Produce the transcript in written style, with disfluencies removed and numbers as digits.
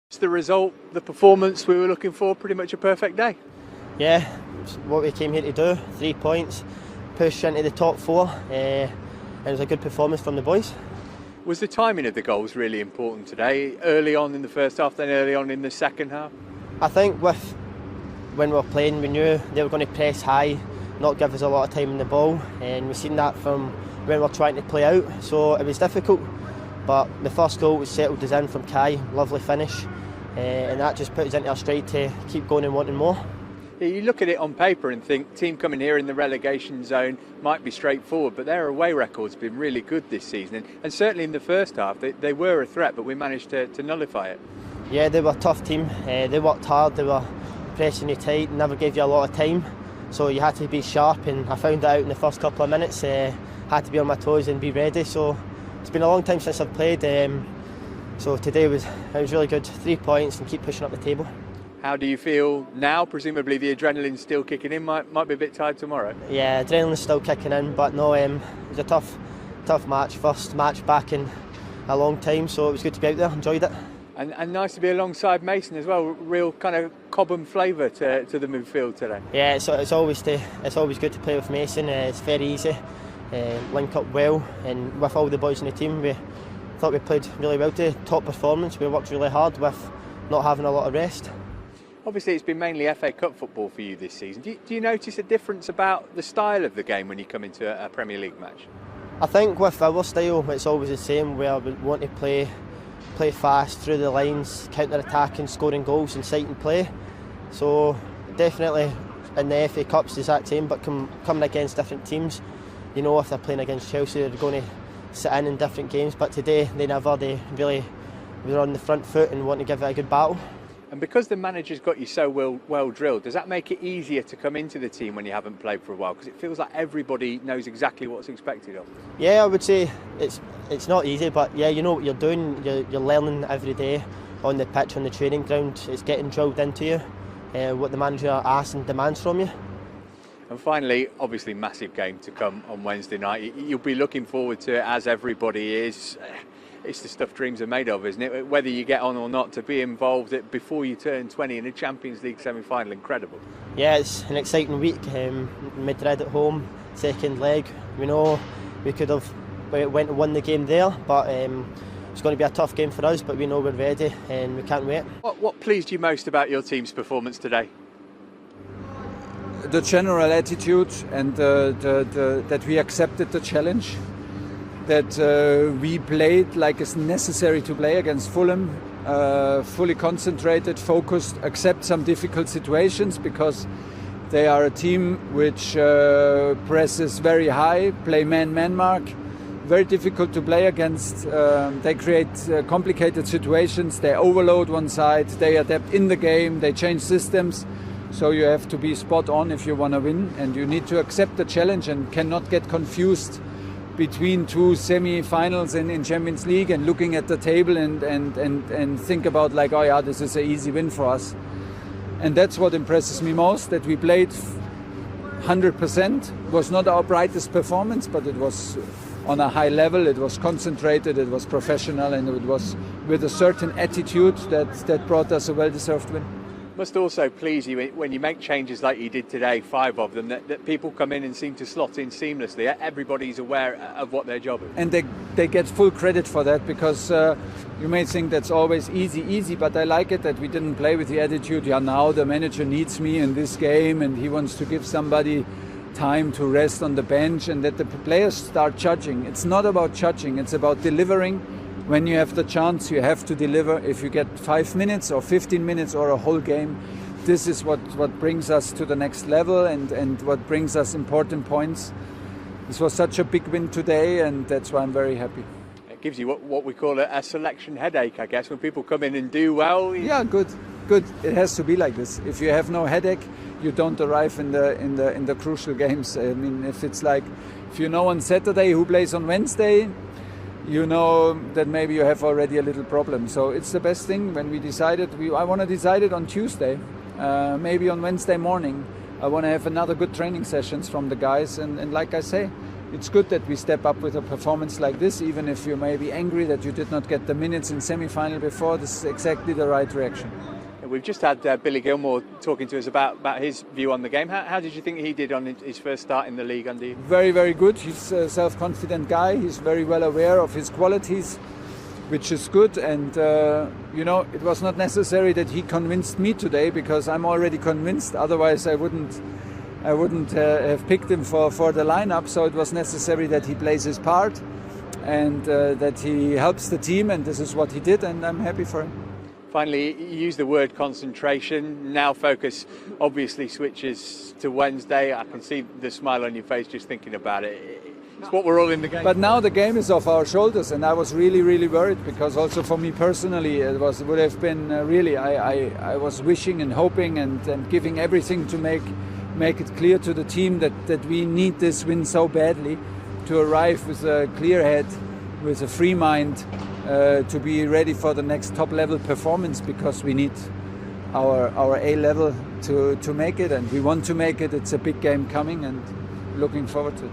It's the result, the performance we were looking for, pretty much a perfect day. Yeah, it's what we came here to do. 3 points, push into the top 4, and it was a good performance from the boys. Was the timing of the goals really important today? Early on in the first half, then early on in the second half? I think when we were playing, we knew they were going to press high, not give us a lot of time in the ball, and we've seen that from when we were trying to play out, so it was difficult. But the first goal was settled us in from Kai, lovely finish, and that just put us into our stride to keep going and wanting more. Yeah, you look at it on paper and think team coming here in the relegation zone might be straightforward, but their away record's been really good this season, and certainly in the first half they were a threat, but we managed to nullify it. Yeah, they were a tough team, they worked hard, they were pressing you tight, never gave you a lot of time, so you had to be sharp, and I found that out in the first couple of minutes. Had to be on my toes and be ready, so it's been a long time since I've played, so today it was really good. 3 points and keep pushing up the table. How do you feel now? Presumably the adrenaline's still kicking in, might be a bit tired tomorrow. Yeah, adrenaline's still kicking in, but no, it was a tough match, first match back in a long time, so it was good to be out there, enjoyed it. And nice to be alongside Mason as well, real kind of Cobham flavour to the midfield today. Yeah, it's always good to play with Mason, it's very easy, link up well, and with all the boys in the team, we thought we played really well today, top performance, we worked really hard with not having a lot of rest. Obviously it's been mainly FA Cup football for you this season. Do you notice a difference about the style of the game when you come into a Premier League match? I think with our style it's always the same, where we want to play fast through the lines, counter-attacking, scoring goals, inciting play. So definitely in the FA Cup's the exact same, but coming against different teams, you know, if they're playing against Chelsea they're going to sit in different games, but today they really were on the front foot and want to give it a good battle. And because the manager's got you so well drilled, does that make it easier to come into the team when you haven't played for a while? Because it feels like everybody knows exactly what's expected of them. Yeah, I would say it's not easy, but yeah, you know what you're doing. You're learning every day on the pitch, on the training ground. It's getting drilled into you, what the manager asks and demands from you. And finally, obviously massive game to come on Wednesday night. You'll be looking forward to it, as everybody is. It's the stuff dreams are made of, isn't it? Whether you get on or not, to be involved before you turn 20 in a Champions League semi-final, incredible. Yeah, it's an exciting week. Madrid at home, second leg. We know we could have went and won the game there, but it's going to be a tough game for us, but we know we're ready and we can't wait. What pleased you most about your team's performance today? The general attitude and that we accepted the challenge. That we played like it's necessary to play against Fulham, fully concentrated, focused, accept some difficult situations because they are a team which presses very high, play man-man mark, very difficult to play against. They create complicated situations, they overload one side, they adapt in the game, they change systems. So you have to be spot on if you want to win, and you need to accept the challenge and cannot get confused between two semi-finals in Champions League and looking at the table and think about like, oh yeah, this is an easy win for us. And that's what impresses me most, that we played 100%. It was not our brightest performance, but it was on a high level, it was concentrated, it was professional, and it was with a certain attitude that brought us a well-deserved win. Must also please you when you make changes like you did today, 5 of them, that people come in and seem to slot in seamlessly. Everybody's aware of what their job is. And they get full credit for that, because you may think that's always easy, but I like it that we didn't play with the attitude, yeah, now the manager needs me in this game and he wants to give somebody time to rest on the bench, and that the players start judging. It's not about judging, it's about delivering. When you have the chance, you have to deliver. If you get 5 minutes or 15 minutes or a whole game, this is what brings us to the next level and what brings us important points. This was such a big win today, and that's why I'm very happy. It gives you what we call a selection headache, I guess, when people come in and do well. Yeah, good. It has to be like this. If you have no headache, you don't arrive in the crucial games. I mean, if you know on Saturday who plays on Wednesday, you know that maybe you have already a little problem. So it's the best thing when we decided, I want to decide it on Tuesday, maybe on Wednesday morning. I want to have another good training sessions from the guys, and like I say, it's good that we step up with a performance like this, even if you may be angry that you did not get the minutes in semi-final before. This is exactly the right reaction. We've just had Billy Gilmour talking to us about his view on the game. How did you think he did on his first start in the league under you? Very, very good. He's a self-confident guy. He's very well aware of his qualities, which is good. And, it was not necessary that he convinced me today, because I'm already convinced. Otherwise, I wouldn't have picked him for the lineup. So it was necessary that he plays his part and that he helps the team. And this is what he did. And I'm happy for him. Finally, you use the word concentration. Now focus obviously switches to Wednesday. I can see the smile on your face just thinking about it. It's what we're all in the game. But now the game is off our shoulders, and I was really, really worried, because also for me personally, would have been really. I was wishing and hoping and giving everything to make it clear to the team that we need this win so badly to arrive with a clear head, with a free mind. To be ready for the next top level performance, because we need our A level to make it, and we want to make it. It's a big game coming, and looking forward to it.